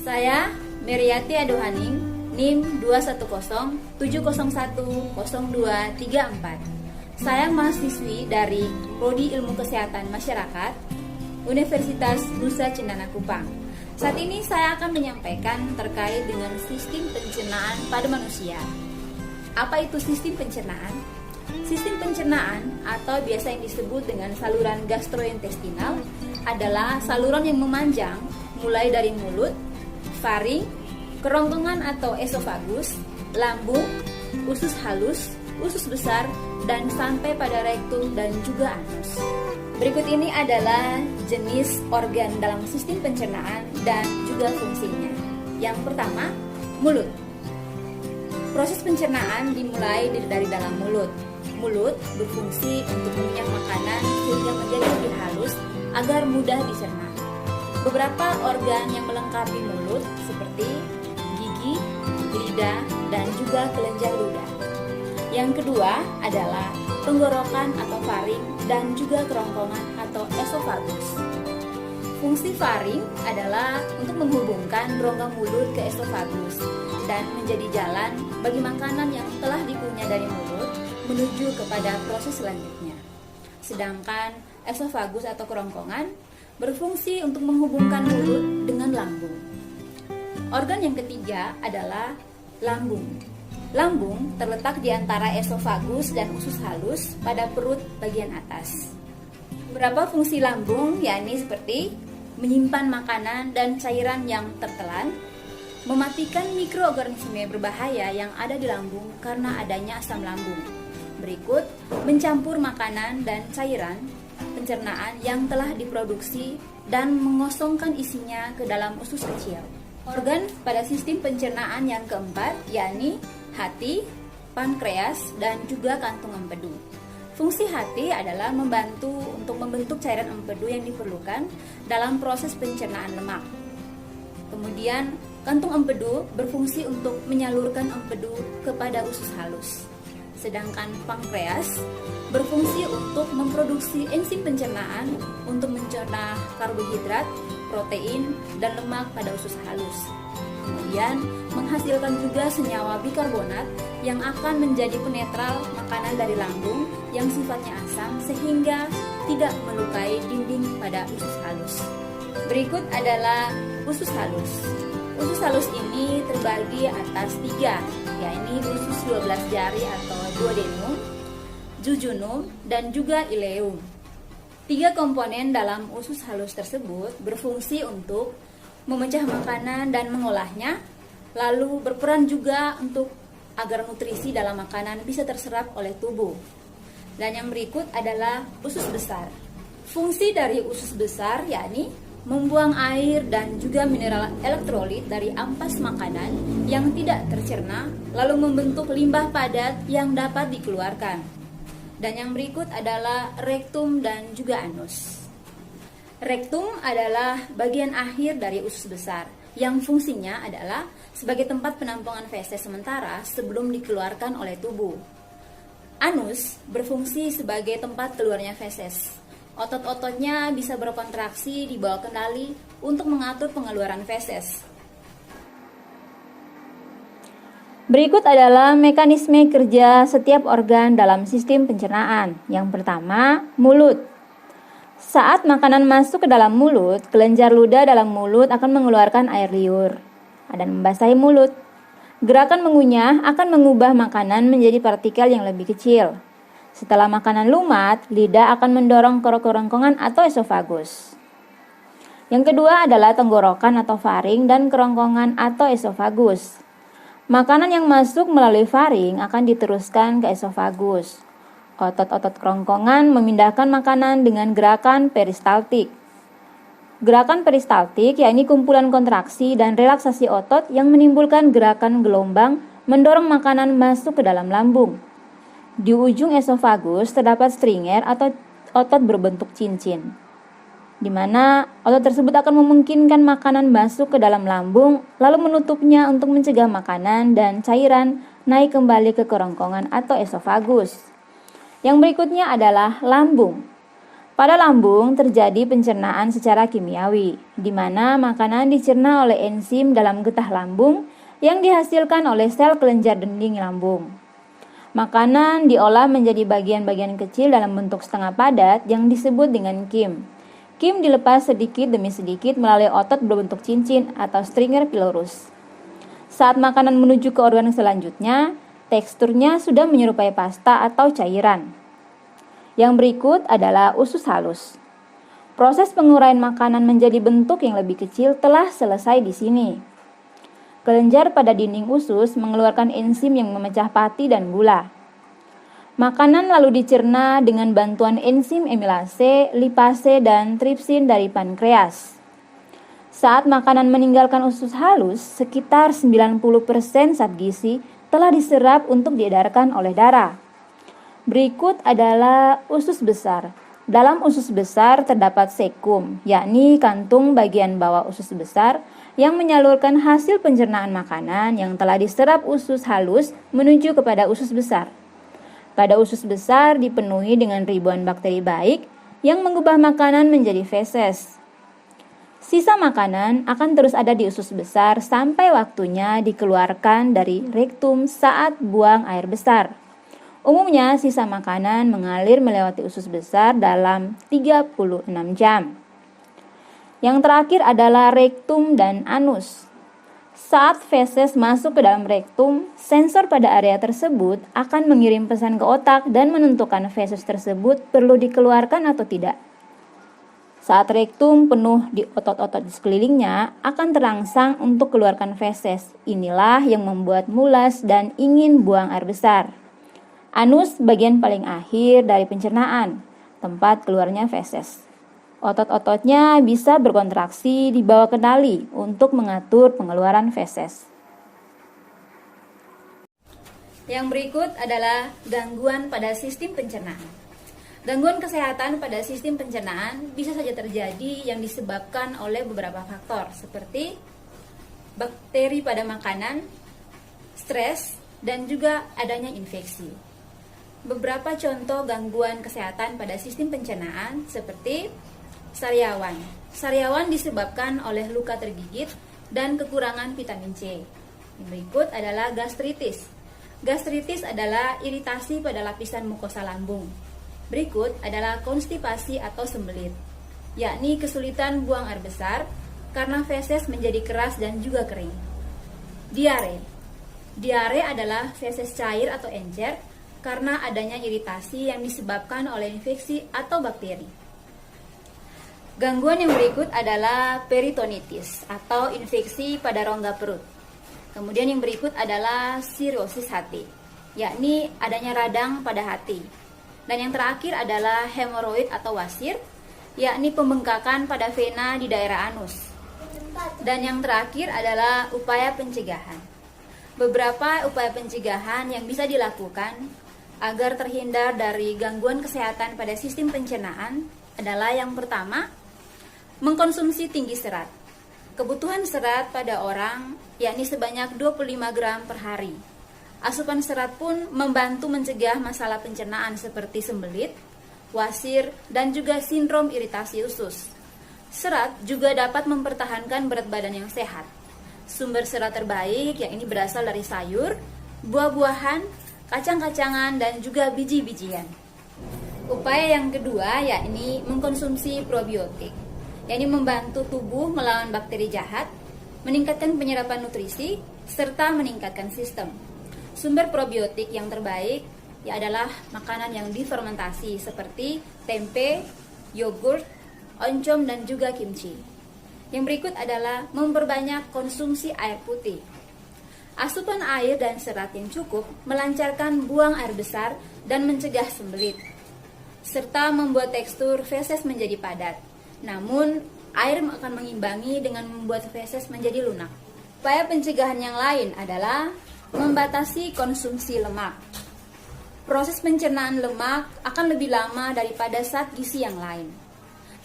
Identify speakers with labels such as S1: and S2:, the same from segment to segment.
S1: Saya Meriati Adohaning, NIM 21070100234. Saya mahasiswi dari Prodi Ilmu Kesehatan Masyarakat Universitas Nusa Cendana Kupang. Saat ini saya akan menyampaikan terkait dengan sistem pencernaan pada manusia. Apa itu sistem pencernaan? Sistem pencernaan atau biasa yang disebut dengan saluran gastrointestinal adalah saluran yang memanjang mulai dari mulut, faring, kerongkongan atau esofagus, lambung, usus halus, usus besar, dan sampai pada rektum dan juga anus. Berikut ini adalah jenis organ dalam sistem pencernaan dan juga fungsinya. Yang pertama, mulut. Proses pencernaan dimulai dari dalam mulut. Mulut berfungsi untuk mengunyah makanan sehingga menjadi lebih halus agar mudah dicerna. Beberapa organ yang melengkapi mulut seperti gigi, lidah, dan juga kelenjar ludah. Yang kedua adalah tenggorokan atau faring dan juga kerongkongan atau esofagus. Fungsi faring adalah untuk menghubungkan rongga mulut ke esofagus dan menjadi jalan bagi makanan yang telah dikunyah dari mulut menuju kepada proses selanjutnya. Sedangkan esofagus atau kerongkongan berfungsi untuk menghubungkan mulut dengan lambung. Organ yang ketiga adalah lambung. Lambung terletak di antara esofagus dan usus halus pada perut bagian atas. Beberapa fungsi lambung yakni seperti menyimpan makanan dan cairan yang tertelan, mematikan mikroorganisme berbahaya yang ada di lambung karena adanya asam lambung. Berikut, mencampur makanan dan cairan pencernaan yang telah diproduksi dan mengosongkan isinya ke dalam usus kecil. Organ pada sistem pencernaan yang keempat yakni hati, pankreas, dan juga kantung empedu. Fungsi hati adalah membantu untuk membentuk cairan empedu yang diperlukan dalam proses pencernaan lemak. Kemudian, kantung empedu berfungsi untuk menyalurkan empedu kepada usus halus. Sedangkan pankreas berfungsi untuk memproduksi enzim pencernaan untuk mencerna karbohidrat, protein, dan lemak pada usus halus. Kemudian menghasilkan juga senyawa bikarbonat yang akan menjadi penetral makanan dari lambung yang sifatnya asam sehingga tidak melukai dinding pada usus halus. Berikut adalah usus halus. Usus halus ini terbagi atas 3, yakni usus 12 jari atau duodenum, jejunum, dan juga ileum. 3 komponen dalam usus halus tersebut berfungsi untuk memecah makanan dan mengolahnya, lalu berperan juga untuk agar nutrisi dalam makanan bisa terserap oleh tubuh. Dan yang berikut adalah usus besar. Fungsi dari usus besar yakni membuang air dan juga mineral elektrolit dari ampas makanan yang tidak tercerna, lalu membentuk limbah padat yang dapat dikeluarkan. Dan yang berikut adalah rektum dan juga anus. Rektum adalah bagian akhir dari usus besar yang fungsinya adalah sebagai tempat penampungan feses sementara sebelum dikeluarkan oleh tubuh. Anus berfungsi sebagai tempat keluarnya feses. Otot-ototnya bisa berkontraksi di bawah kendali untuk mengatur pengeluaran feses. Berikut adalah mekanisme kerja setiap organ dalam sistem pencernaan. Yang pertama, mulut. Saat makanan masuk ke dalam mulut, kelenjar ludah dalam mulut akan mengeluarkan air liur dan membasahi mulut. Gerakan mengunyah akan mengubah makanan menjadi partikel yang lebih kecil. Setelah makanan lumat, lidah akan mendorong ke kerongkongan atau esofagus. Yang kedua adalah tenggorokan atau faring dan kerongkongan atau esofagus. Makanan yang masuk melalui faring akan diteruskan ke esofagus. Otot-otot kerongkongan memindahkan makanan dengan gerakan peristaltik. Gerakan peristaltik yakni kumpulan kontraksi dan relaksasi otot yang menimbulkan gerakan gelombang mendorong makanan masuk ke dalam lambung. Di ujung esofagus terdapat stringer atau otot berbentuk cincin, di mana otot tersebut akan memungkinkan makanan masuk ke dalam lambung, lalu menutupnya untuk mencegah makanan dan cairan naik kembali ke kerongkongan atau esofagus. Yang berikutnya adalah lambung. Pada lambung terjadi pencernaan secara kimiawi, di mana makanan dicerna oleh enzim dalam getah lambung yang dihasilkan oleh sel kelenjar dinding lambung. Makanan diolah menjadi bagian-bagian kecil dalam bentuk setengah padat yang disebut dengan kim. Kim dilepas sedikit demi sedikit melalui otot berbentuk cincin atau stringer pylorus. Saat makanan menuju ke organ selanjutnya, teksturnya sudah menyerupai pasta atau cairan. Yang berikut adalah usus halus. Proses penguraian makanan menjadi bentuk yang lebih kecil telah selesai di sini. Kelenjar pada dinding usus mengeluarkan enzim yang memecah pati dan gula. Makanan lalu dicerna dengan bantuan enzim amilase, lipase, dan tripsin dari pankreas. Saat makanan meninggalkan usus halus, sekitar 90% zat gizi telah diserap untuk diedarkan oleh darah. Berikut adalah usus besar. Dalam usus besar terdapat sekum, yakni kantung bagian bawah usus besar yang menyalurkan hasil pencernaan makanan yang telah diserap usus halus menuju kepada usus besar. Pada usus besar dipenuhi dengan ribuan bakteri baik yang mengubah makanan menjadi feses. Sisa makanan akan terus ada di usus besar sampai waktunya dikeluarkan dari rektum saat buang air besar. Umumnya sisa makanan mengalir melewati usus besar dalam 36 jam. Yang terakhir adalah rektum dan anus. Saat feses masuk ke dalam rektum, sensor pada area tersebut akan mengirim pesan ke otak dan menentukan feses tersebut perlu dikeluarkan atau tidak. Saat rektum penuh di otot-otot di sekelilingnya akan terangsang untuk keluarkan feses. Inilah yang membuat mulas dan ingin buang air besar. Anus bagian paling akhir dari pencernaan, tempat keluarnya feses. Otot-ototnya bisa berkontraksi di bawah kendali untuk mengatur pengeluaran feses. Yang berikut adalah gangguan pada sistem pencernaan. Gangguan kesehatan pada sistem pencernaan bisa saja terjadi yang disebabkan oleh beberapa faktor seperti bakteri pada makanan, stres, dan juga adanya infeksi. Beberapa contoh gangguan kesehatan pada sistem pencernaan seperti sariawan. Sariawan disebabkan oleh luka tergigit dan kekurangan vitamin C. Yang berikut adalah gastritis. Gastritis adalah iritasi pada lapisan mukosa lambung. Berikut adalah konstipasi atau sembelit, yakni kesulitan buang air besar karena feses menjadi keras dan juga kering. Diare. Diare adalah feses cair atau encer karena adanya iritasi yang disebabkan oleh infeksi atau bakteri. Gangguan yang berikut adalah peritonitis atau infeksi pada rongga perut. Kemudian yang berikut adalah sirosis hati, yakni adanya radang pada hati. Dan yang terakhir adalah hemoroid atau wasir, yakni pembengkakan pada vena di daerah anus. Dan yang terakhir adalah upaya pencegahan. Beberapa upaya pencegahan yang bisa dilakukan agar terhindar dari gangguan kesehatan pada sistem pencernaan adalah yang pertama, mengkonsumsi tinggi serat. Kebutuhan serat pada orang yakni sebanyak 25 gram per hari. Asupan serat pun membantu mencegah masalah pencernaan seperti sembelit, wasir, dan juga sindrom iritasi usus. Serat juga dapat mempertahankan berat badan yang sehat. Sumber serat terbaik yakni berasal dari sayur, buah-buahan, kacang-kacangan, dan juga biji-bijian. Upaya yang kedua yakni mengkonsumsi probiotik, yakni membantu tubuh melawan bakteri jahat, meningkatkan penyerapan nutrisi, serta meningkatkan sistem. Sumber probiotik yang terbaik adalah makanan yang difermentasi seperti tempe, yogurt, oncom, dan juga kimchi. Yang berikut adalah memperbanyak konsumsi air putih. Asupan air dan serat yang cukup melancarkan buang air besar dan mencegah sembelit, serta membuat tekstur feses menjadi padat. Namun, air akan mengimbangi dengan membuat feses menjadi lunak. Upaya pencegahan yang lain adalah membatasi konsumsi lemak. Proses pencernaan lemak akan lebih lama daripada zat gizi yang lain.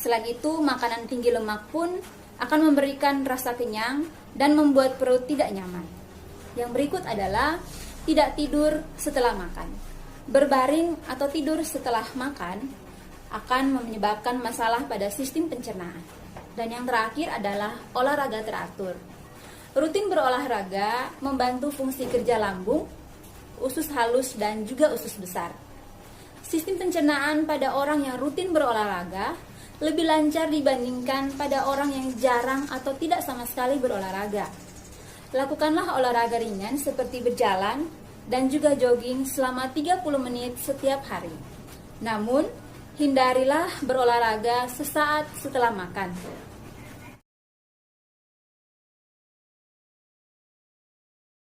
S1: Selain itu, makanan tinggi lemak pun akan memberikan rasa kenyang dan membuat perut tidak nyaman. Yang berikut adalah tidak tidur setelah makan. Berbaring atau tidur setelah makan akan menyebabkan masalah pada sistem pencernaan. Dan yang terakhir adalah olahraga teratur. Rutin berolahraga membantu fungsi kerja lambung, usus halus, dan juga usus besar. Sistem pencernaan pada orang yang rutin berolahraga lebih lancar dibandingkan pada orang yang jarang atau tidak sama sekali berolahraga. Lakukanlah olahraga ringan seperti berjalan dan juga jogging selama 30 menit setiap hari. Namun, hindarilah berolahraga sesaat setelah makan.